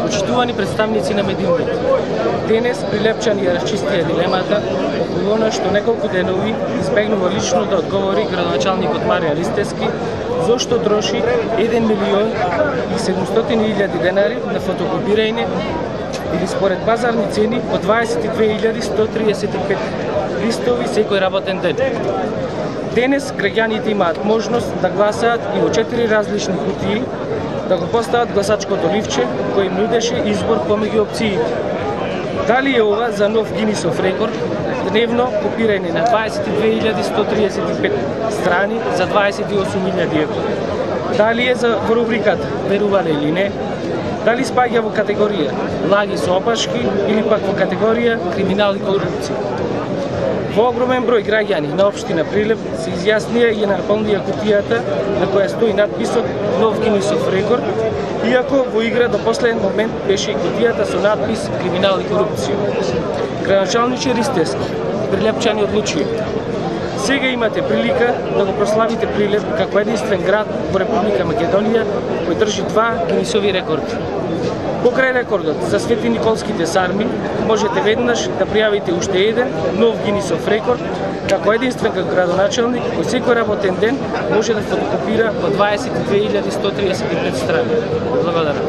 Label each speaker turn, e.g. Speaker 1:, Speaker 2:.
Speaker 1: Почитувани представници на медиумите, денес Прилепчани ја расчистија дилемата околу она што неколку денови избегнува лично да одговори градоначалникот Маријан Ристевски зошто троши 1.700.000 денари на фотокопирање или според базарни цени од 22.135 листови секој работен ден. Денес граѓаните имаат можност да гласаат и во 4 различни кутии, да го постават гласачкото ливче кој им нудеше избор помеѓу опциите. Дали е ова за нов Гинисов рекорд, дневно копирање на 22.135 страни за 28.000 евро? Дали е за рубриката верувале или не? Дали спаѓа во категорија лаги со опашки или пак во категорија криминал и корупција? Во огромен број граѓани на општина Прилеп се изјаснија и наполнија кутијата на која стои надписот Нов Гинисов рекорд, иако во игра до последен момент беше и кутијата со надпис Криминал и корупција. Градоначалниче Ристевски, Прилепчани одлучија. Сега имате прилика да го прославите Прилеп како единствен град во Република Македонија кој држи 2 Гинисови рекорди. Покрај рекордот за Свети Николските сарми, можете веднаш да пријавите уште еден нов Гинисов рекорд како единствен градоначалник кој секој работен ден може да фотокопира по 22.135 страни. Благодарам.